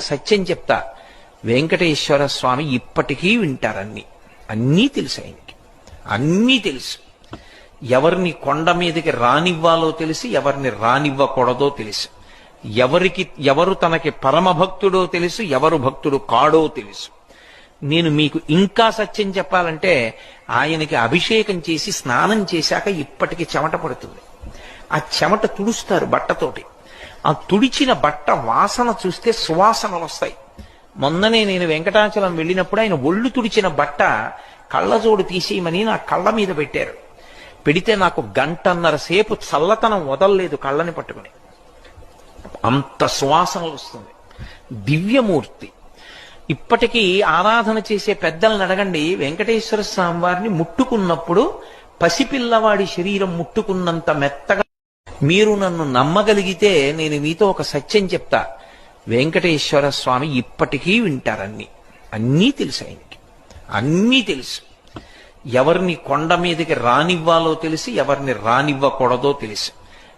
సత్యం చెప్తా, వెంకటేశ్వర స్వామి ఇప్పటికీ వింటారన్ని. అన్నీ తెలుసు ఆయనకి, అన్నీ తెలుసు. ఎవరిని కొండ మీదకి రానివ్వాలో తెలిసి, ఎవరిని రానివ్వకూడదో తెలుసు. ఎవరు తనకి పరమభక్తుడో తెలుసు, ఎవరు భక్తుడు కాడో తెలుసు. నేను మీకు ఇంకా సత్యం చెప్పాలంటే, ఆయనకి అభిషేకం చేసి స్నానం చేశాక ఇప్పటికి చెమట పడుతుంది. ఆ చెమట తుడుస్తారు బట్టతోటి. ఆ తుడిచిన బట్ట వాసన చూస్తే సువాసనలు వస్తాయి. మొన్ననే నేను వెంకటాచలం వెళ్ళినప్పుడు ఆయన ఒళ్ళు తుడిచిన బట్ట కళ్ళజోడు తీసేయమని నా కళ్ళ మీద పెట్టారు. పెడితే నాకు 1.5 గంట సేపు చల్లతనం వదలలేదు కళ్ళని పట్టుకుని. అంత సువాసనలు వస్తుంది. దివ్యమూర్తి. ఇప్పటికీ ఆరాధన చేసే పెద్దలను అడగండి, వెంకటేశ్వర స్వామి వారిని ముట్టుకున్నప్పుడు పసిపిల్లవాడి శరీరం ముట్టుకున్నంత మెత్తగా. మీరు నన్ను నమ్మగలిగితే నేను మీతో ఒక సత్యం చెప్తా, వెంకటేశ్వర స్వామి ఇప్పటికీ వింటారన్ని. అన్నీ తెలుసు ఆయనకి, అన్నీ తెలుసు. ఎవరిని కొండ మీదకి రానివ్వాలో తెలిసి, ఎవరిని రానివ్వకూడదో తెలుసు.